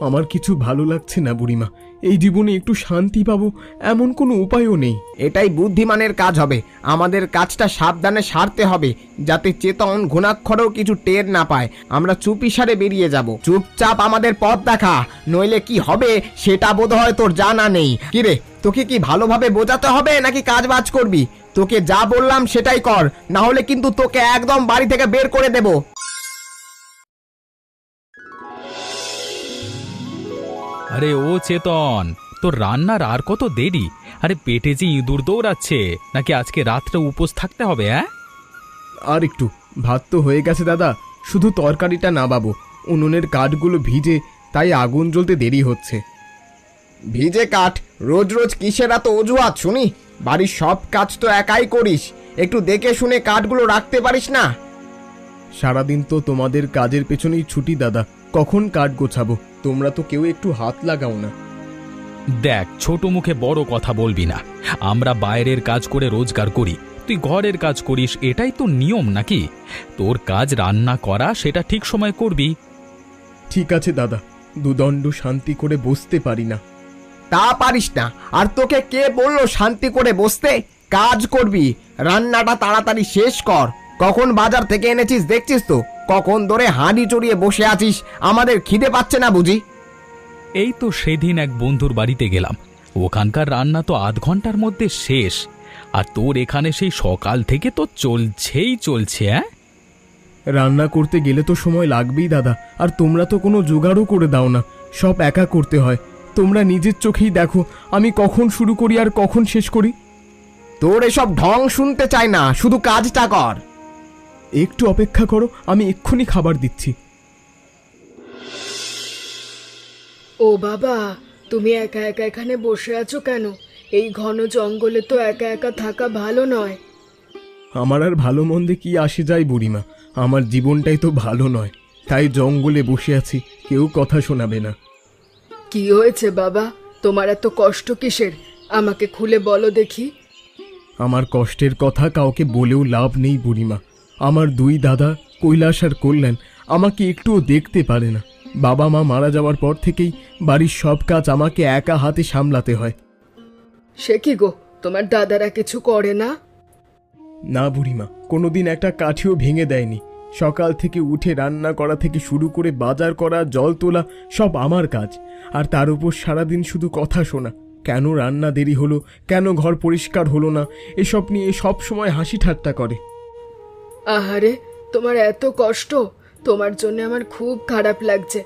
আমার কিছু ভালো লাগছে না বুড়িমা। এই জীবনে একটু শান্তি পাবো এমন কোনো উপায়ও নেই। এটাই বুদ্ধিমানের কাজ হবে। আমাদের কাজটা সাবধানে সারতে হবে, যাতে চেতন ঘুণাক্ষরেও কিছু টের না পায়। আমরা চুপিসারে বেরিয়ে যাব। চুপচাপ আমাদের পথ দেখা, নইলে কি হবে সেটা বোধহয় তোর জানা নেই। কিরে, তোকে কি ভালোভাবে বোঝাতে হবে নাকি কাজ বাজ করবি? তোকে যা বললাম সেটাই কর, না হলে কিন্তু তোকে একদম বাড়ি থেকে বের করে দেব। আরে ও চেতন, তোর রান্নার আর কত দেরি? আরে পেটে যে ইঁদুর দৌড়াচ্ছে, নাকি আজকে রাত্রে উপোস থাকতে হবে? আর একটু, ভাত তো হয়ে গেছে দাদা, শুধু তরকারিটা নামাবো। উনুনের কাঠগুলো ভিজে, তাই আগুন জ্বলতে দেরি হচ্ছে। ভিজে কাঠ? রোজ রোজ কিসের এত অজুহাত শুনি? বাড়ির সব কাজ তো একাই করিস, একটু দেখে শুনে কাঠগুলো রাখতে পারিস না? সারাদিন তো তোমাদের কাজের পেছনেই ছুটি দাদা, কখন কাঠ গোছাবো? তোমরা তো কেউ একটু হাত লাগাও না। দেখ, ছোট মুখে বড় কথা বলবি না। আমরা বাইরের কাজ করে রোজগার করি, তুই ঘরের কাজ করিস, এটাই তো নিয়ম নাকি? তোর কাজ রান্না করা, সেটা ঠিক সময় করবি। ঠিক আছে দাদা, দুদণ্ড শান্তি করে বসতে পারি না। তা পারিস না? আর তোকে কে বললো শান্তি করে বসতে? কাজ করবি, রান্নাটা তাড়াতাড়ি শেষ কর। কখন বাজার থেকে এনেছিস দেখছিস তো? কখন ধরে হাঁড়ি চড়িয়ে বসে আছিস? আমাদের খিদে পাচ্ছে না বুঝি? এই তো সেদিন এক বন্ধুর বাড়িতে গেলাম, ওখানকার রান্না তো আধ ঘন্টার মধ্যে শেষ, আর তোর এখানে সেই সকাল থেকে তো চলছে। রান্না করতে গেলে তো সময় লাগবেই দাদা, আর তোমরা তো কোনো জোগাড়ও করে দাও না, সব একা করতে হয়। তোমরা নিজের চোখেই দেখো আমি কখন শুরু করি আর কখন শেষ করি। তোর এসব ঢং শুনতে চাই না, শুধু কাজটা কর। একটু অপেক্ষা করো, আমি এক্ষুনি খাবার দিচ্ছি। ও বাবা, তুমি একা একা এখানে বসে আছো কেন? এই ঘন জঙ্গলে তো একা একা থাকা ভালো নয়। আমার আর ভালো মন্দে কি আসে যায় বুড়িমা, আমার জীবনটাই তো ভালো নয়, তাই জঙ্গলে বসে আছি, কেউ কথা শোনাবে না। কি হয়েছে বাবা, তোমার এত কষ্ট কিসের? আমাকে খুলে বলো দেখি। আমার কষ্টের কথা কাউকে বলেও লাভ নেই বুড়িমা। আমার দুই দাদা কৈলাস আর কল্যাণ আমাকে একটুও দেখতে পারে না। বাবা মা মারা যাওয়ার পর থেকেই বাড়ির সব কাজ আমাকে একা হাতে সামলাতে হয়। সে কি গো, তোমার দাদারা কিছু করে না? না বুড়িমা, কোনোদিন একটা কাঠিও ভেঙে দেয়নি। সকাল থেকে উঠে রান্না করা থেকে শুরু করে বাজার করা, জল তোলা, সব আমার কাজ। আর তার উপর সারাদিন শুধু কথা শোনা, কেন রান্না দেরি হলো, কেন ঘর পরিষ্কার হলো না, এসব নিয়ে সব সময় হাসি ঠাট্টা করে। আহারে, তোমার এত কষ্ট, তোমার জন্য আমার খুব খারাপ লাগছে।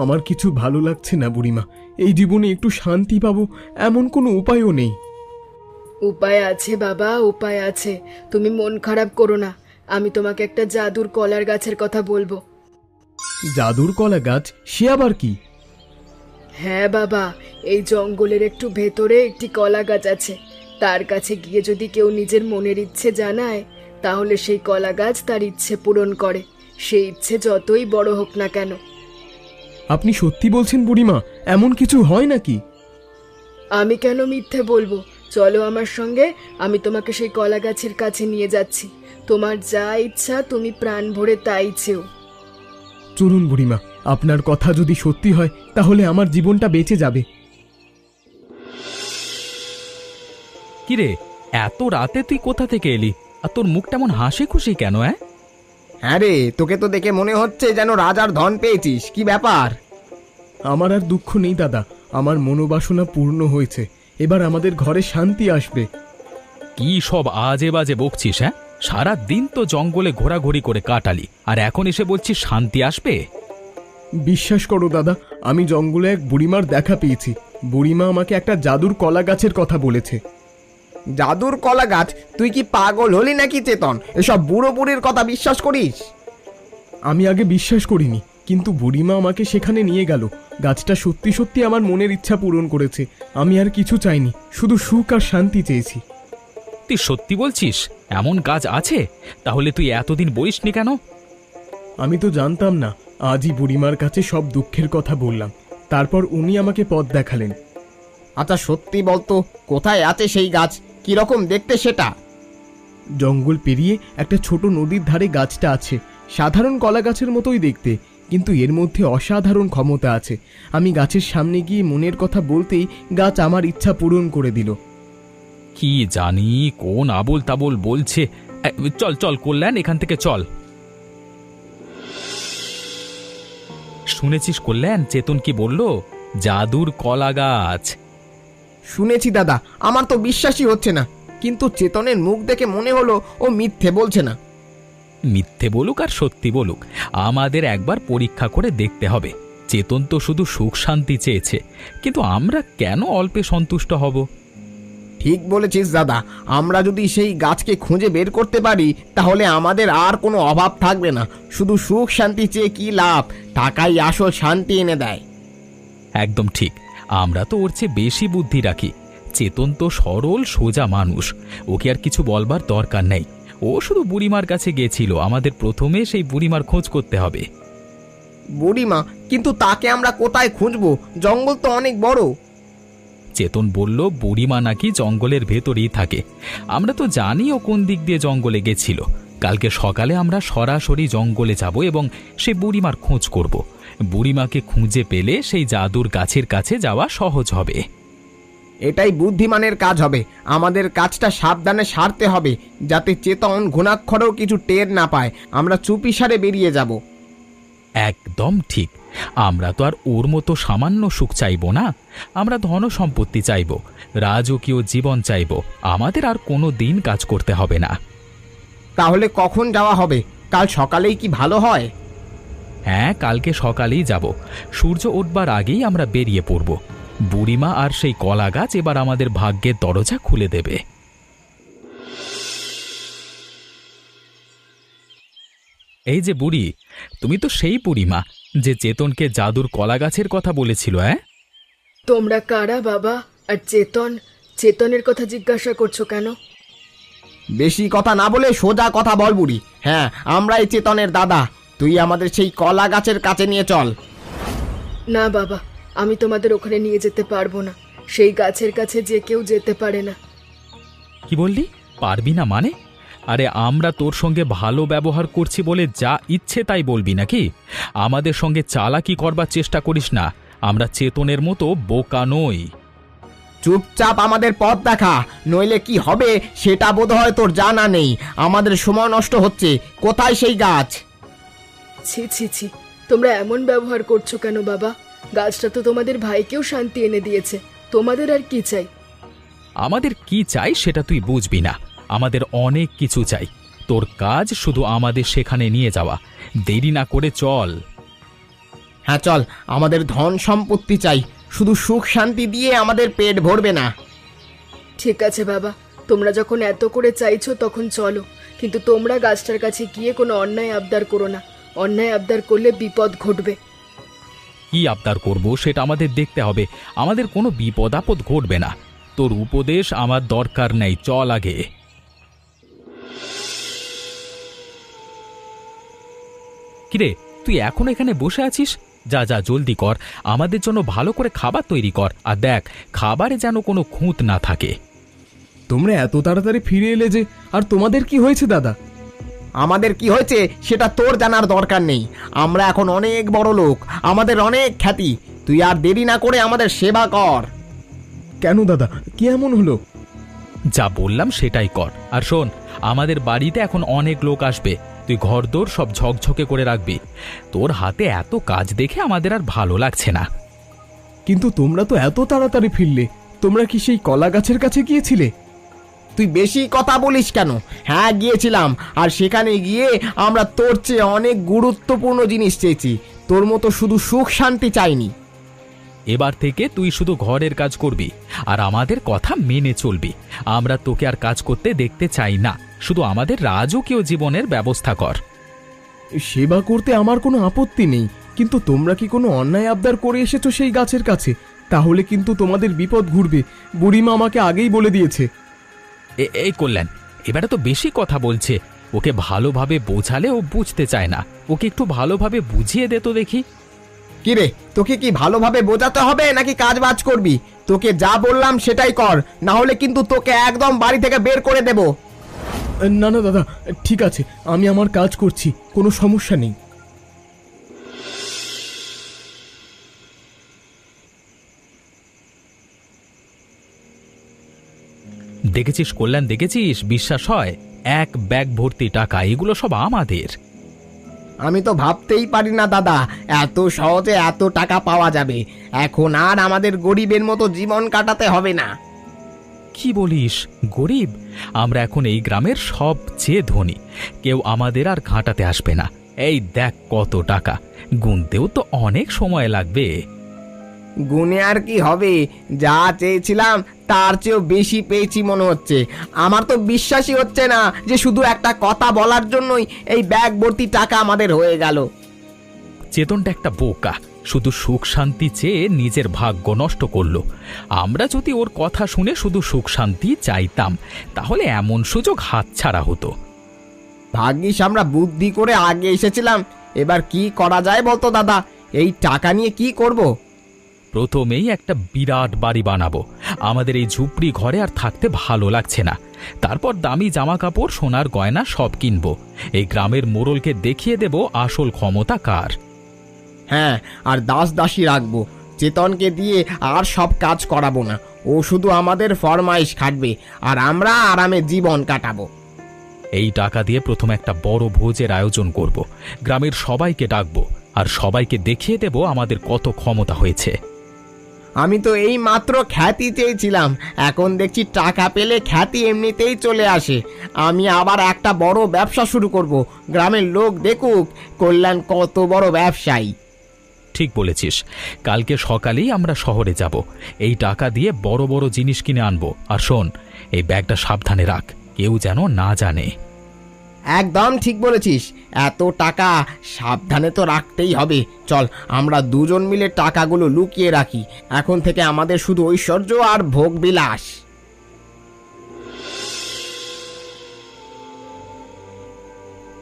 আমার কিছু ভালো লাগছে না বুড়িমা। এই জীবনে একটু শান্তি পাবো এমন কোনো উপায়ও নেই। উপায় আছে বাবা, উপায় আছে। তুমি মন খারাপ করো না, আমি তোমাকে একটা জাদুর কলার গাছের কথা বলবো। জাদুর কলা গাছ? সে আবার কি? হ্যাঁ বাবা, এই জঙ্গলের একটু ভেতরে একটি কলা গাছ আছে। তার কাছে গিয়ে যদি কেউ নিজের মনের ইচ্ছে জানায়, তাহলে সেই কলা গাছ তার ইচ্ছে পূরণ করে, সেই ইচ্ছে যতই বড় হোক না কেন। আপনি সত্যি বলছেন বুড়িমা? এমন কিছু হয় নাকি? আমি কেন মিথ্যে বলবো? চলো আমার সঙ্গে, আমি তোমাকে সেই কলা গাছের কাছে নিয়ে যাচ্ছি। তোমার যা ইচ্ছা তুমি প্রাণ ভরে তাই চেও। চলুন বুড়িমা, আপনার কথা যদি সত্যি হয় তাহলে আমার জীবনটা বেঁচে যাবে। কিরে, এত রাতে তুই কোথা থেকে এলি? আর তোর মুখটা এমন হাসি খুশি কেন? হ্যাঁ রে, তোকে তো দেখে মনে হচ্ছে যেন রাজার ধন পেয়েছিস। কি ব্যাপার? আমার আর দুঃখ নেই দাদা, আমার মনোবাসনা পূর্ণ হয়েছে। এবার আমাদের ঘরে শান্তি আসবে। কি সব আজে বাজে বকছিস? সারা দিন তো জঙ্গলে ঘোরাঘুরি করে কাটালি, আর এখন এসে বলছিস শান্তি আসবে? বিশ্বাস করো দাদা, আমি জঙ্গলে এক বুড়িমার দেখা পেয়েছি। বুড়িমা আমাকে একটা জাদুর কলা গাছের কথা বলেছে। জাদুর কলা গাছ? তুই কি পাগল হলি নাকি চেতন? এসব বুড়ো বুড়ির কথা বিশ্বাস করিস? আমি আগে বিশ্বাস করিনি, কিন্তু বুড়িমা আমাকে সেখানে নিয়ে গেল। গাছটা সত্যি সত্যি আমার মনের ইচ্ছা পূরণ করেছে। আমি আর কিছু চাইনি, শুধু সুখ আর শান্তি চেয়েছি। তুই সত্যি বলছিস? এমন গাছ আছে? তাহলে তুই এতদিন বলিসনি কেন? আমি তো জানতাম না। আজই বুড়িমার কাছে সব দুঃখের কথা বললাম, তারপর উনি আমাকে পথ দেখালেন। আচ্ছা সত্যি বলতো, কোথায় আছে সেই গাছ? কিরকম দেখতে সেটা? জঙ্গল পেরিয়ে একটা ছোট নদীর ধারে গাছটা আছে। সাধারণ কলা গাছের মতোই দেখতে, কিন্তু এর মধ্যে অসাধারণ ক্ষমতা আছে। আমি গাছের সামনে গিয়ে মনের কথা বলতেই গাছ আমার ইচ্ছা পূরণ করে দিল। কি জানি কোন আবোল তাবোল বলছে। চল চল কল্যাণ, এখান থেকে চল। শুনেছিস কল্যাণ, চেতন কি বলল? জাদুর কলা গাছ। শুনেছি দাদা, আমার তো বিশ্বাসই হচ্ছে না, কিন্তু চেতনের মুখ দেখে মনে হলো ও মিথ্যে বলছে না। মিথ্যে বলুক আর সত্যি বলুক, আমাদের একবার পরীক্ষা করে দেখতে হবে। চেতন তো শুধু সুখ শান্তি চেয়েছে, কিন্তু আমরা কেন অল্পে সন্তুষ্ট হব? ঠিক বলেছিস দাদা, আমরা যদি সেই গাছকে খুঁজে বের করতে পারি তাহলে আমাদের আর কোনো অভাব থাকবে না। শুধু সুখ শান্তি চেয়ে কি লাভ? টাকাই আসল শান্তি এনে দেয়। একদম ঠিক, আমরা তো ওর চেয়ে বেশি বুদ্ধি রাখি। চেতন তো সরল সোজা মানুষ, ওকে আর কিছু বলবার দরকার নেই। ও শুধু বুড়িমার কাছে গেছিল, আমাদের প্রথমে সেই বুড়িমার খোঁজ করতে হবে। বুড়িমা? কিন্তু তাকে আমরা কোথায় খুঁজবো? জঙ্গল তো অনেক বড়। চেতন বলল বুড়িমা নাকি জঙ্গলের ভেতরেই থাকে। আমরা তো জানি ও কোন দিক দিয়ে জঙ্গলে গেছিল। কালকে সকালে আমরা সরাসরি জঙ্গলে যাব এবং সেই বুড়িমার খোঁজ করব। বুড়িমাকে খুঁজে পেলে সেই জাদুর গাছের কাছে যাওয়া সহজ হবে। এটাই বুদ্ধিমানের কাজ হবে। আমাদের কাজটা সাবধানে সারতে হবে, যাতে চেতন ঘুণাক্ষরেও কিছু টের না পায়। আমরা চুপিসারে বেরিয়ে যাব। একদম ঠিক, আমরা তো আর ওর মতো সামান্য সুখ চাইব না। আমরা ধন সম্পত্তি চাইব, রাজকীয় জীবন চাইব। আমাদের আর কোনো দিন কাজ করতে হবে না। তাহলে কখন যাওয়া হবে? কাল সকালেই কি ভালো হয়? হ্যাঁ, কালকে সকালেই যাব। সূর্য উঠবার আগেই আমরা বেরিয়ে পড়ব। বুড়িমা আর সেই কলা গাছ এবার আমাদের ভাগ্যের দরজা খুলে দেবে। এই যে বুড়ি, তুমি তো সেই বুড়িমা যে চেতনকে জাদুর কলা গাছের কথা বলেছিল। তোমরা কারা বাবা? আর চেতনের কথা জিজ্ঞাসা করছো কেন? বেশি কথা না বলে সোজা কথা বল বুড়ি। হ্যাঁ, আমরাই চেতনের দাদা। তুই আমাদের সেই কলা গাছের কাছে নিয়ে চল। না বাবা, আমি তোমাদের ওখানে নিয়ে যেতে পারবো না। সেই গাছের কাছে যে কেউ যেতে পারে না। কি বললি? পারবি না মানে? আরে আমরা তোর সঙ্গে ভালো ব্যবহার করছি বলে যা ইচ্ছে তাই বলবি নাকি? আমাদের সঙ্গে চালাকি করবার চেষ্টা করিস না। আমরা চেতনের মতো বোকা নই। চুপচাপ আমাদের পথ দেখা, নইলে কি হবে সেটা বোধহয় তোর জানা নেই। আমাদের সময় নষ্ট হচ্ছে। কোথায় সেই গাছ? ছি ছি ছি, তোমরা এমন ব্যবহার করছো কেন বাবা? গাছটা তো তোমাদের ভাইকেও শান্তি এনে দিয়েছে। তোমাদের আর কি চাই? আমাদের কি চাই সেটা তুই বুঝবি না। আমাদের অনেক কিছু চাই। তোর কাজ শুধু আমাদের সেখানে নিয়ে যাওয়া। দেরি না করে চল। হ্যাঁ চল, আমাদের ধন সম্পত্তি চাই। শুধু সুখ শান্তি দিয়ে আমাদের পেট ভরবে না। ঠিক আছে বাবা, তোমরা যখন এত করে চাইছো তখন চলো। কিন্তু তোমরা গাছটার কাছে গিয়ে কোনো অন্যায় আবদার করো না। অন্যায় আবদার করলে বিপদ ঘটবে। কি আবদার করব সেটা আমাদের দেখতে হবে। আমাদের কোনো বিপদ আপদ ঘটবে না। তোর উপদেশ আমার দরকার নেই, চল আগে। কিরে, তুই এখন এখানে বসে আছিস? যা যা জলদি কর, আমাদের জন্য ভালো করে খাবার তৈরি কর। আর দেখ, খাবারে যেন কোনো খুঁত না থাকে। তোমরা এত তাড়াতাড়ি ফিরে এলে যে, আর তোমাদের কি হয়েছে দাদা? আমাদের কি হয়েছে সেটা তোর জানার দরকার নেই। আমরা এখন অনেক বড় লোক, আমাদের অনেক খ্যাতি। তুই আর দেরি না করে আমাদের সেবা কর। কেন দাদা, কি এমন হলো? যা বললাম সেটাই কর। আর শোন, আমাদের বাড়িতে এখন অনেক লোক আসবে। তুই ঘরদোর সব ঝকঝকে করে রাখবি। তোর হাতে এত কাজ দেখে আমাদের আর ভালো লাগছে না। কিন্তু তোমরা তো এত তাড়াতাড়ি ফিরলে, তোমরা কি সেই কলা গাছের কাছে গিয়েছিলে? তুই বেশি কথা বলিস কেন? হ্যাঁ গিয়েছিলাম, আর সেখানে গিয়ে আমরা তোর চেয়ে অনেক গুরুত্বপূর্ণ জিনিস চেয়েছি। তোর মতো শুধু সুখ শান্তি চাইনি। এবার থেকে তুই শুধু ঘরের কাজ করবি আর আমাদের কথা মেনে চলবি। আমরা তোকে আর কাজ করতে দেখতে চাই না। শুধু আমাদের রাজকীয় জীবনের ব্যবস্থা কর। সেবা করতে আমার কোনো আপত্তি নেই, কিন্তু তোমরা কি কোনো অন্যায় আবদার করে এসেছো সেই গাছের কাছে? তাহলে কিন্তু তোমাদের বিপদ ঘুরবে। বুড়িমা আমাকে আগেই বলে দিয়েছে। এই কল্যাণ, এবারে তো বেশি কথা বলছে। ওকে ভালোভাবে বোঝালে ও বুঝতে চায় না। ওকে একটু ভালোভাবে বুঝিয়ে দে তো দেখি। কিরে, তোকে কি ভালোভাবে বোঝাতে হবে নাকি কাজ বাজ করবি? তোকে যা বললাম সেটাই কর, না হলে কিন্তু তোকে একদম বাড়ি থেকে বের করে দেব। না না দাদা, ঠিক আছে, আমি আমার কাজ করছি, কোনো সমস্যা নেই। দেখেছিস কল্যাণ, দেখেছিস? বিশ্বাস হয়? এক ব্যাগ ভর্তি টাকা, এগুলো সব আমাদের। আমি তো ভাবতেই পারি না দাদা, এত সহজে এত টাকা পাওয়া যাবে। এখন আর আমাদের গরিবের মতো জীবন কাটাতে হবে না। কি বলিস? গরিব? আমরা এখন এই গ্রামের সবচেয়ে ধনী। কেউ আমাদের আর ঘাঁটাতে আসবে না। এই দেখ কত টাকা, গুনতেও তো অনেক সময় লাগবে। গুনে আর কি হবে, যা চেয়েছিলাম তার চেয়েও বেশি পেয়েছি মনে হচ্ছে। আমার তো বিশ্বাসই হচ্ছে না যে শুধু একটা কথা বলার জন্যই এই ব্যাগ ভর্তি টাকা আমাদের হয়ে গেল। চেতনটা একটা বোকা, শুধু সুখ শান্তি চেয়ে নিজের ভাগ্য নষ্ট করলো। আমরা যদি ওর কথা শুনে শুধু সুখ শান্তি চাইতাম, তাহলে এমন সুযোগ হাতছাড়া হতো। ভাগ্যিস আমরা বুদ্ধি করে আগে এসেছিলাম। এবার কি করা যায় বলতো দাদা? এই টাকা নিয়ে কি করব? প্রথমেই একটা বিরাট বাড়ি বানাবো। আমাদের এই ঝুপড়ি ঘরে আর থাকতে ভালো লাগছে না। তারপর দামি জামা কাপড়, সোনার গয়না সব কিনবো। এই গ্রামের মোড়লকে দেখিয়ে দেব আসল ক্ষমতা কার। হ্যাঁ, আর দাস দাসী রাখবো। চেতনকে দিয়ে আর সব কাজ করাবো না। ও শুধু আমাদের ফরমাইশ খাটবে, আর আমরা আরামে জীবন কাটাবো। এই টাকা দিয়ে প্রথমে একটা বড় ভোজের আয়োজন করব। গ্রামের সবাইকে ডাকবো, আর সবাইকে দেখিয়ে দেব আমাদের কত ক্ষমতা হয়েছে। আমি তো এই মাত্র খ্যাতি চেয়েছিলাম, এখন দেখছি টাকা পেলে খ্যাতি এমনিতেই চলে আসে। আমি আবার একটা বড় ব্যবসা শুরু করব। গ্রামের লোক দেখুক কল্যাণ কত বড় ব্যবসায়ী। ঠিক বলেছিস, কালকে সকালেই আমরা শহরে যাব। এই টাকা দিয়ে বড় বড় জিনিস কিনে আনবো। আর শোন, এই ব্যাগটা সাবধানে রাখ, কেউ যেন না জানে। একদম ঠিক বলেছিস, এত টাকা সাবধানে তো রাখতেই হবে। চল আমরা দুজন মিলে টাকাগুলো লুকিয়ে রাখি। এখন থেকে আমাদের শুধু ঐশ্বর্য আর ভোগ বিলাস।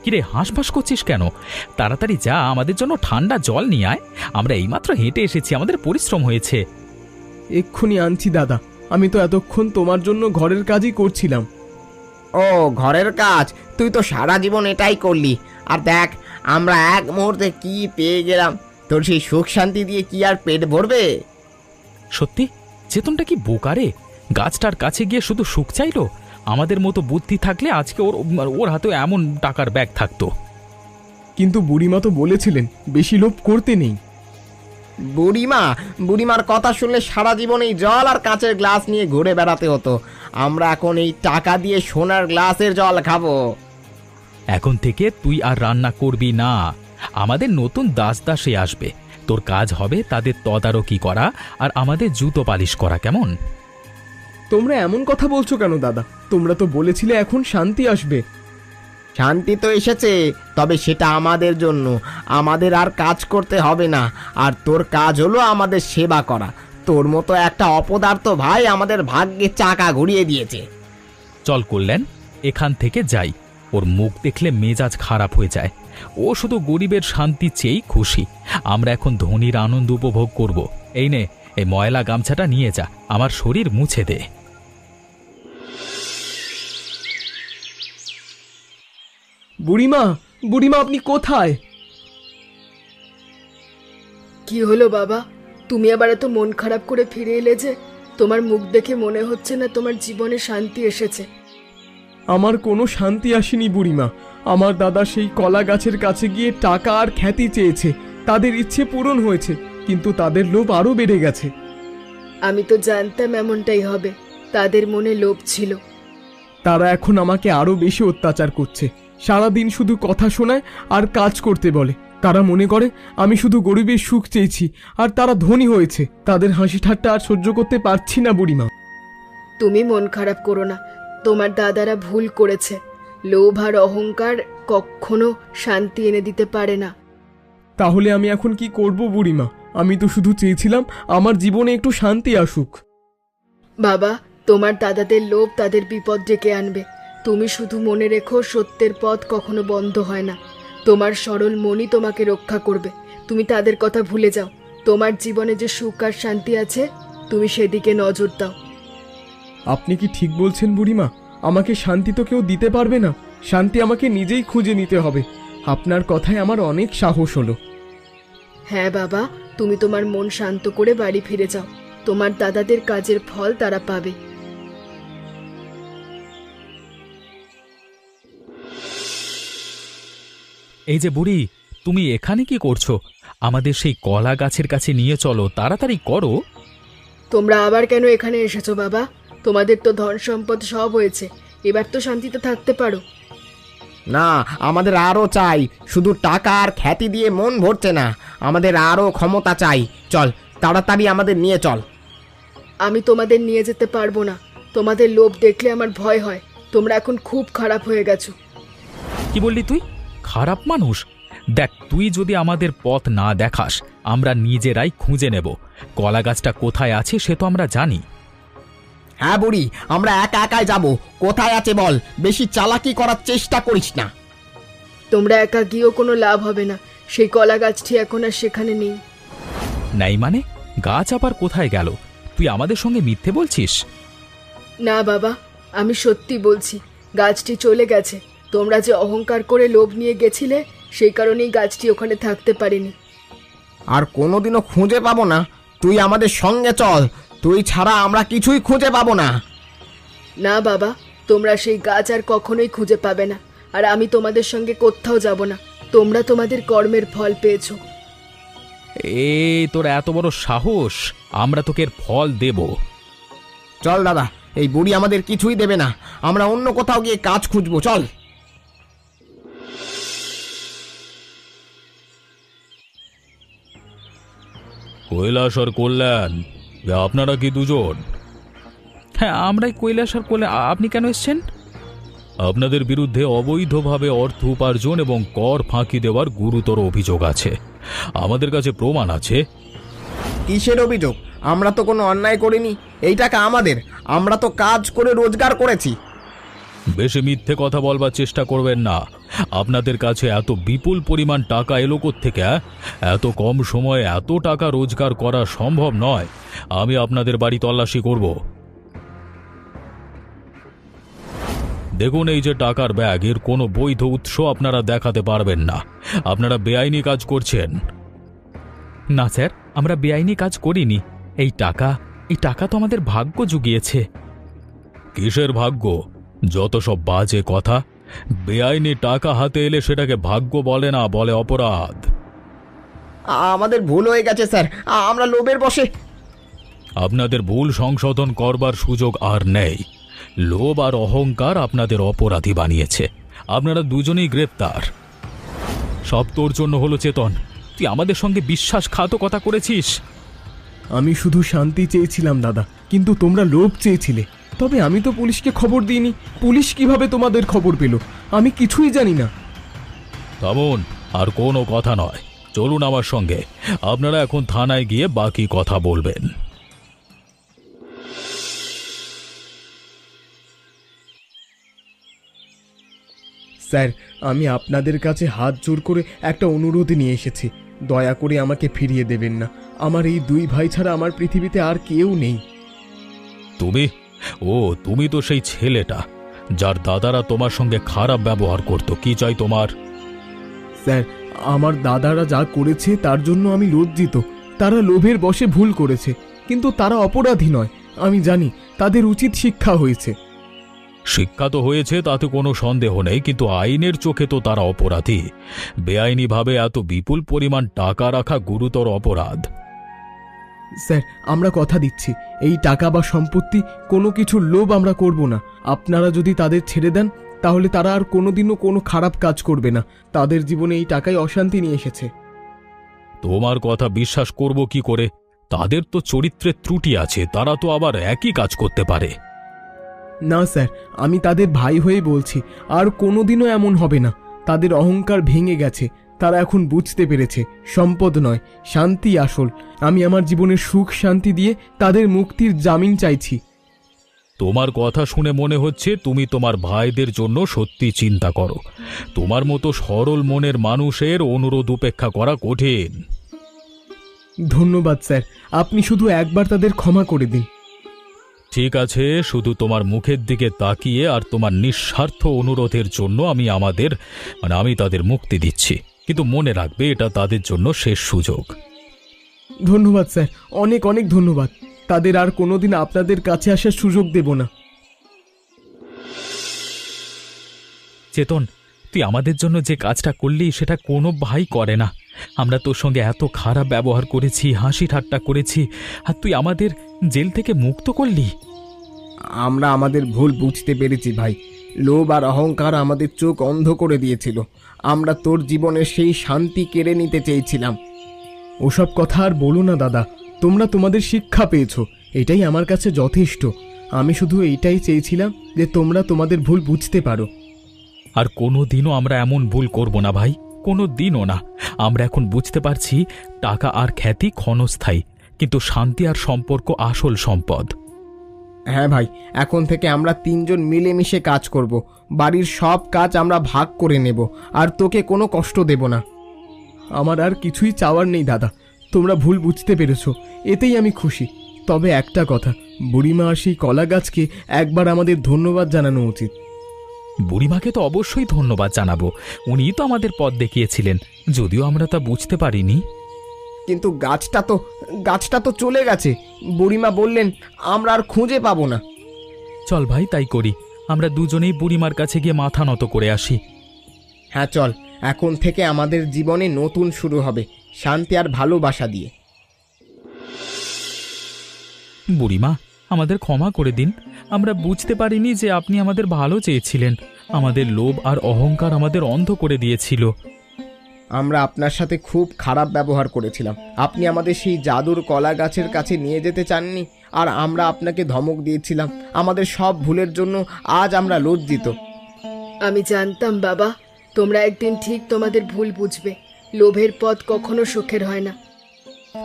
কিরে হাঁসফাঁস করছিস কেন? তাড়াতাড়ি যা, আমাদের জন্য ঠান্ডা জল নিয়ে আয়। আমরা এইমাত্র হেঁটে এসেছি, আমাদের পরিশ্রম হয়েছে। এক্ষুনি আনছি দাদা। আমি তো এতক্ষণ তোমার জন্য ঘরের কাজই করছিলাম। ও, ঘরের কাজ? তুই তো সারা জীবন এটাই করলি। আর দেখ আমরা এক মুহূর্তে কি পেয়ে গেলাম। তোর সেই সুখ শান্তি দিয়ে কি আর পেট ভরবে? সত্যি চেতনটা কি বোকারে? গাছটার কাছে গিয়ে শুধু সুখ চাইলো। আমাদের মতো বুদ্ধি থাকলে আজকে ওর হাতে এমন টাকার ব্যাগ থাকতো। কিন্তু বুড়িমা তো বলেছিলেন বেশি লোভ করতে নেই। বুড়িমার কথা শুনলে সারা জীবন এই জল আর কাঁচের গ্লাস নিয়ে ঘুরে বেড়াতে হতো। আমরা এখন এই টাকা দিয়ে সোনার গ্লাসের জল খাবো। এখন থেকে তুই আর রান্না করবি না। আমাদের নতুন দাস দাসী আসবে, তোর কাজ হবে তাদের তদারকি করা আর আমাদের জুতো পালিশ করা। কেমন? তোমরা এমন কথা বলছো কেন দাদা? তোমরা তো বলেছিলে এখন শান্তি আসবে। শান্তি তো এসেছে, তবে সেটা আমাদের জন্য। আমাদের আর কাজ করতে হবে না। আর তোর কাজ হলো আমাদের সেবা করা। তোর মতো একটা অপদার্থ ভাই আমাদের ভাগ্যে চাকা ঘুরিয়ে দিয়েছে। চল কল্যাণ, এখান থেকে যাই। ওর মুখ দেখলে মেজাজ খারাপ হয়ে যায়। ও শুধু গরিবের শান্তি চেয়েই খুশি। আমরা এখন ধনীর আনন্দ উপভোগ করব। এই নে, এই ময়লা গামছাটা নিয়ে যা, আমার শরীর মুছে দে। বুড়িমা, বুড়িমা আপনি কোথায়? কি হলো বাবা? তুমি আবার এত মন খারাপ করে ফিরে এলে যে? তোমার মুখ দেখে মনে হচ্ছে না তোমার জীবনে শান্তি এসেছে। আমার কোনো শান্তি আসেনি বুড়িমা। আমার দাদা সেই কলা গাছের কাছে গিয়ে টাকা আর খ্যাতি চেয়েছে। তাদের ইচ্ছে পূরণ হয়েছে, কিন্তু তাদের লোভ আরো বেড়ে গেছে। আমি তো জানতাম এমনটাই হবে। তাদের মনে লোভ ছিল। তারা এখন আমাকে আরো বেশি অত্যাচার করছে। সারাদিন শুধু কথা শোনায় আর কাজ করতে বলে। তারা মনে করে আমি শুধু গরিবের সুখ চেয়েছি, আর তারা ধনী হয়েছে। তাদের হাসি ঠাট্টা আর সহ্য করতে পারছি না বুড়িমা। তুমি মন খারাপ করো না। তোমার দাদারা ভুল করেছে। লোভ আর অহংকার কখনো শান্তি এনে দিতে পারে না। তাহলে আমি এখন কি করব বুড়িমা? আমি তো শুধু চেয়েছিলাম আমার জীবনে একটু শান্তি আসুক। বাবা, তোমার দাদাদের লোভ তাদের বিপদ ডেকে আনবে। তুমি শুধু মনে রেখো, সত্যের পথ কখনো বন্ধ হয় না। তোমার সরল মনই তোমাকে রক্ষা করবে। তুমি তাদের কথা ভুলে যাও। তোমার জীবনে যে সুখ আর শান্তি আছে, তুমি সেদিকে নজর দাও। আপনি কি ঠিক বলছেন বুড়িমা? আমাকে শান্তি তো কেউ দিতে পারবে না। শান্তি আমাকে নিজেই খুঁজে নিতে হবে। আপনার কথায় আমার অনেক সাহস হলো। হ্যাঁ বাবা, তুমি তোমার মন শান্ত করে বাড়ি ফিরে যাও। তোমার দাদাদের কাজের ফল তারা পাবে। এই যে বুড়ি, তুমি এখানে কি করছো? আমাদের সেই কলা গাছের কাছে নিয়ে চলো, তাড়াতাড়ি করো। তোমরা আবার কেন এখানে এসেছো বাবা? তোমাদের তো ধন সম্পদ সব হয়েছে, এবার তো শান্তিতে থাকতে পারো। না, আমাদের আরো চাই। শুধু টাকা আর খ্যাতি দিয়ে মন ভরছে না, আমাদের আরো ক্ষমতা চাই। চল, তাড়াতাড়ি আমাদের নিয়ে চল। আমি তোমাদের নিয়ে যেতে পারবো না। তোমাদের লোভ দেখলে আমার ভয় হয়। তোমরা এখন খুব খারাপ হয়ে গেছো। কি বললি তুই? খারাপ মানুষ? দেখ, তুই যদি আমাদের পথ না দেখাস, আমরা নিজেরাই খুঁজে নেব। কলা গাছটা কোথায় আছে সে তো আমরা জানি। হ্যাঁ বুড়ি, আমরা একা একাই যাব। কোথায় আছে বল, বেশি চালাকি করার চেষ্টা করিস না। তোমরা একা গিয়েও কোনো লাভ হবে না। সেই কলা গাছটি এখন আর সেখানে নেই। নাই মানে? গাছ আবার কোথায় গেল? তুই আমাদের সঙ্গে মিথ্যে বলছিস? না বাবা, আমি সত্যি বলছি, গাছটি চলে গেছে। তোমরা যে অহংকার করে লোভ নিয়ে গেছিলে, সেই কারণেই গাছটি ওখানে থাকতে পারেনি। আর কোনোদিনও খুঁজে পাবো না। তুই আমাদের সঙ্গে চল, তুই ছাড়া আমরা কিছুই খুঁজে পাবো না। না বাবা, তোমরা সেই গাছ আর কখনোই খুঁজে পাবে না। আর আমি তোমাদের সঙ্গে কোথাও যাব না। তোমরা তোমাদের কর্মের ফল পেয়েছো। এই তোর এত বড় সাহস! আমরা তোকে এর ফল দেব। চল দাদা, এই বুড়ি আমাদের কিছুই দেবে না। আমরা অন্য কোথাও গিয়ে কাজ খুঁজবো, চল। কৈলাস আর কল্যাণ, আপনারা কি দুজন? হ্যাঁ, আমরাই কৈলাস আর কল্যাণ। আপনি কেন এসেছেন? আপনাদের বিরুদ্ধে অবৈধভাবে অর্থ উপার্জন এবং কর ফাঁকি দেওয়ার গুরুতর অভিযোগ আছে। আমাদের কাছে প্রমাণ আছে। কিসের অভিযোগ? আমরা তো কোনো অন্যায় করিনি। এই টাকা আমাদের, আমরা তো কাজ করে রোজগার করেছি। বেশি মিথ্যে কথা বলবার চেষ্টা করবেন না। আপনাদের কাছে এত বিপুল পরিমাণ টাকা এলো কোত্থেকে? এত কম সময়ে এত টাকা রোজগার করা সম্ভব নয়। আমি আপনাদের বাড়ি তল্লাশি করব। দেখুন, এই যে টাকার ব্যাগ, এর কোনো বৈধ উৎস আপনারা দেখাতে পারবেন না। আপনারা বেআইনি কাজ করছেন। না স্যার, আমরা বেআইনি কাজ করিনি। এই টাকা তো আমাদের ভাগ্য জুগিয়েছে। কিসের ভাগ্য? যত সব বাজে কথা। বেআইনি টাকা হাতে এলে সেটাকে ভাগ্য বলে না, বলে অপরাধ। আমাদের ভুল হয়ে গেছে স্যার, আমরা লোভের বশে। আপনাদের ভুল সংশোধন করবার সুযোগ আর নেই। লোভ আর অহংকার আপনাদের অপরাধী বানিয়েছে। আপনারা দুজনেই গ্রেপ্তার। সব তোর জন্য হলো চেতন। তুই আমাদের সঙ্গে বিশ্বাসঘাতকতা করেছিস। আমি শুধু শান্তি চেয়েছিলাম দাদা, কিন্তু তোমরা লোভ চেয়েছিলে। তবে আমি তো পুলিশকে খবর দিইনি। পুলিশ কিভাবে তোমাদের খবর পেল? আমি কিছুই জানি না। তেমন আর কোনো কথা নয়, চলুন আমার সঙ্গে। আপনারা এখন থানায় গিয়ে বাকি কথা বলবেন। স্যার, আমি আপনাদের কাছে হাত জোর করে একটা অনুরোধ নিয়ে এসেছি। দয়া করে আমাকে ফিরিয়ে দেবেন না। আমার এই দুই ভাই ছাড়া আমার পৃথিবীতে আর কেউ নেই। তুমি তো সেই ছেলেটা যার দাদারা তোমার সঙ্গে খারাপ ব্যবহার করত। কি চাই তোমার? স্যার, আমার দাদারা যা করেছে তার জন্য আমি লজ্জিত। তারা লোভের বশে ভুল করেছে, কিন্তু তারা অপরাধী নয়। আমি জানি তাদের উচিত শিক্ষা হয়েছে। শিক্ষা তো হয়েছে, তাতে কোনো সন্দেহ নেই, কিন্তু আইনের চোখে তো তারা অপরাধী। বেআইনিভাবে এত বিপুল পরিমাণ টাকা রাখা গুরুতর অপরাধ। স্যার, আমরা কথা দিচ্ছি, এই টাকা বা সম্পত্তি কোনো কিছুর লোভ আমরা করব না। আপনারা যদি তাদের ছেড়ে দেন, তাহলে তারা আর কোনোদিনও কোনো খারাপ কাজ করবে না। তাদের জীবনে এই টাকাই অশান্তি নিয়ে এসেছে। তোমার কথা বিশ্বাস করব কি করে? তাদের তো চরিত্রের ত্রুটি আছে, তারা তো আবার একই কাজ করতে পারে। না স্যার, আমি তাদের ভাই হয়ে বলছি, আর কোনোদিনও এমন হবে না। তাদের অহংকার ভেঙে গেছে। তারা এখন বুঝতে পেরেছে সম্পদ নয়, শান্তি আসল। আমি আমার জীবনের সুখ শান্তি দিয়ে তাদের মুক্তির জামিন চাইছি। তোমার কথা শুনে মনে হচ্ছে তুমি তোমার ভাইদের জন্য সত্যি চিন্তা করো। তোমার মতো সরল মনের মানুষের অনুরোধ উপেক্ষা করা কঠিন। ধন্যবাদ স্যার, আপনি শুধু একবার তাদের ক্ষমা করে দিন। ঠিক আছে, শুধু তোমার মুখের দিকে তাকিয়ে আর তোমার নিঃস্বার্থ অনুরোধের জন্য আমি তাদের মুক্তি দিচ্ছি। কিন্তু মনে রাখবে, এটা তাদের জন্য শেষ সুযোগ। ধন্যবাদ স্যার, অনেক অনেক ধন্যবাদ। তাদের আর কোনোদিন আপনাদের কাছে আসার সুযোগ দেব না। চেতন, তুই আমাদের জন্য যে কাজটা করলি সেটা কোনো ভাই করে না। আমরা তোর সঙ্গে এত খারাপ ব্যবহার করেছি, হাসি ঠাট্টা করেছি, আর তুই আমাদের জেল থেকে মুক্ত করলি। আমরা আমাদের ভুল বুঝতে পেরেছি ভাই। লোভ আর অহংকার আমাদের চোখ অন্ধ করে দিয়েছিল। আমরা তোর জীবনের সেই শান্তি কেড়ে নিতে চেয়েছিলাম। ওসব কথা আর বলো না দাদা, তোমরা তোমাদের শিক্ষা পেয়েছো, এটাই আমার কাছে যথেষ্ট। আমি শুধু এইটাই চেয়েছিলাম যে তোমরা তোমাদের ভুল বুঝতে পারো। আর কোনো দিনও আমরা এমন ভুল করব না ভাই, কোনো দিনও না। আমরা এখন বুঝতে পারছি টাকা আর খ্যাতি ক্ষণস্থায়ী, কিন্তু শান্তি আর সম্পর্ক আসল সম্পদ। হ্যাঁ ভাই, এখন থেকে আমরা তিনজন মিলেমিশে কাজ করব। বাড়ির সব কাজ আমরা ভাগ করে নেব, আর তোকে কোনো কষ্ট দেব না। আমার আর কিছুই চাওয়ার নেই দাদা, তোমরা ভুল বুঝতে পেরেছো, এতেই আমি খুশি। তবে একটা কথা, বুড়িমা আর সেই কলা গাছকে একবার আমাদের ধন্যবাদ জানানো উচিত। বুড়িমাকে তো অবশ্যই ধন্যবাদ জানাবো, উনিই তো আমাদের পথ দেখিয়েছিলেন, যদিও আমরা তা বুঝতে পারিনি। কিন্তু গাছটা তো চলে গেছে। বুড়িমা বললেন আমরা আর খুঁজে পাবো না। চল ভাই তাই করি, আমরা দুজনেই বুড়িমার কাছে গিয়ে মাথা নত করে আসি। হ্যাঁ চল, এখন থেকে আমাদের জীবনে নতুন শুরু হবে, শান্তি আর ভালোবাসা দিয়ে। বুড়িমা, আমাদের ক্ষমা করে দিন। আমরা বুঝতে পারিনি যে আপনি আমাদের ভালো চেয়েছিলেন। আমাদের লোভ আর অহংকার আমাদের অন্ধ করে দিয়েছিল। আমরা আপনার সাথে খুব খারাপ ব্যবহার করেছিলাম। আপনি আমাদের সেই জাদুর কলা গাছের কাছে নিয়ে যেতে চাননি, আর আমরা আপনাকে ধমক দিয়েছিলাম। আমাদের সব ভুলের জন্য আজ আমরা লজ্জিত। আমি জানতাম বাবা, তোমরা একদিন ঠিক তোমাদের ভুল বুঝবে। লোভের পথ কখনো সুখের হয় না।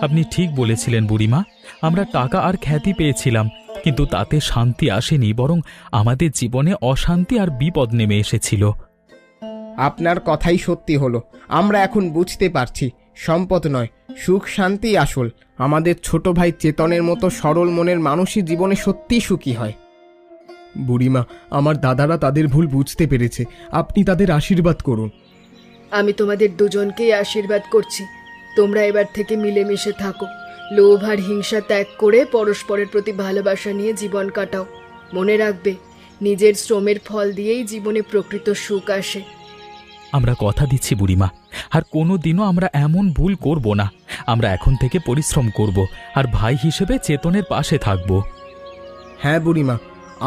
আপনি ঠিক বলেছিলেন বুড়িমা, আমরা টাকা আর খ্যাতি পেয়েছিলাম, কিন্তু তাতে শান্তি আসেনি, বরং আমাদের জীবনে অশান্তি আর বিপদ নেমে এসেছিল। আপনার কথাই সত্যি হলো। আমরা এখন বুঝতে পারছি সম্পদ নয়, সুখ শান্তি আসল। আমাদের ছোট ভাই চেতনের মতো সরল মনের মানুষই জীবনে সত্যিই সুখী হয়। বুড়িমা, আমার দাদারা তাদের ভুল বুঝতে পেরেছে, আপনি তাদের আশীর্বাদ করুন। আমি তোমাদের দুজনকেই আশীর্বাদ করছি। তোমরা এবার থেকে মিলেমিশে থাকো, লোভ আর হিংসা ত্যাগ করে পরস্পরের প্রতি ভালোবাসা নিয়ে জীবন কাটাও। মনে রাখবে, নিজের শ্রমের ফল দিয়েই জীবনে প্রকৃত সুখ আসে। আমরা কথা দিচ্ছি বুড়িমা, আর কোনো দিনও আমরা এমন ভুল করব না। আমরা এখন থেকে পরিশ্রম করব, আর ভাই হিসেবে চেতনের পাশে থাকব। হ্যাঁ বুড়িমা,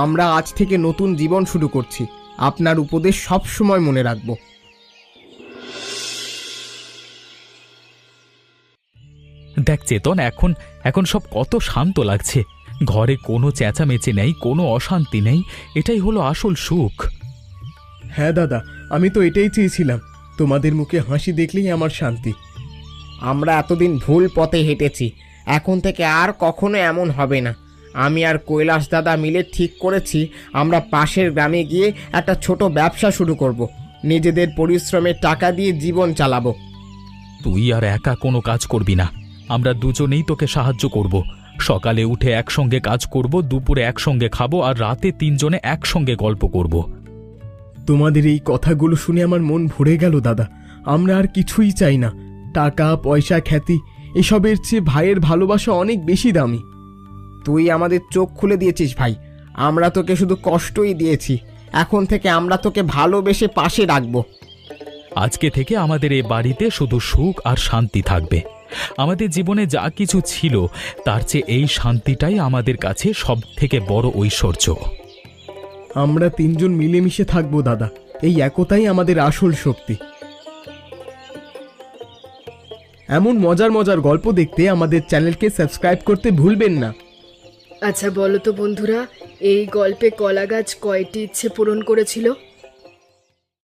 আমরা আজ থেকে নতুন জীবন শুরু করছি। আপনার উপদেশ সব সময় মনে রাখব। দেখ চেতন, এখন সব কত শান্ত লাগছে। ঘরে কোনো চেঁচামেচি নেই, কোনো অশান্তি নেই। এটাই হলো আসল সুখ। হ্যাঁ দাদা, আমি তো এটাই চেয়েছিলাম। তোমাদের মুখে হাসি দেখলেই আমার শান্তি। আমরা এতদিন ভুল পথে হেঁটেছি, এখন থেকে আর কখনো এমন হবে না। আমি আর কৈলাস দাদা মিলে ঠিক করেছি, আমরা পাশের গ্রামে গিয়ে একটা ছোট ব্যবসা শুরু করব। নিজেদের পরিশ্রমের টাকা দিয়ে জীবন চালাবো। তুই আর একা কোনো কাজ করবি না, আমরা দুজনেই তোকে সাহায্য করব। সকালে উঠে একসঙ্গে কাজ করব, দুপুরে একসঙ্গে খাবো, আর রাতে তিনজনে একসঙ্গে গল্প করব। তোমাদের এই কথাগুলো শুনে আমার মন ভরে গেল দাদা। আমরা আর কিছুই চাই না। টাকা পয়সা খ্যাতি এসবের চেয়ে ভাইয়ের ভালোবাসা অনেক বেশি দামি। তুই আমাদের চোখ খুলে দিয়েছিস ভাই। আমরা তোকে শুধু কষ্টই দিয়েছি, এখন থেকে আমরা তোকে ভালোবেসে পাশে রাখবো। আজকে থেকে আমাদের এ বাড়িতে শুধু সুখ আর শান্তি থাকবে। আমাদের জীবনে যা কিছু ছিল তার চেয়ে এই শান্তিটাই আমাদের কাছে সব থেকে বড় ঐশ্বর্য। আমরা তিনজন মিলেমিশে থাকবো দাদা, এই একতাই আমাদের আসল শক্তি। এমন মজার মজার গল্প দেখতে আমাদের চ্যানেলকে সাবস্ক্রাইব করতে ভুলবেন না। আচ্ছা বলো তো বন্ধুরা, এই গল্পে কলা গাছ কয়টি ইচ্ছে পূরণ করেছিল?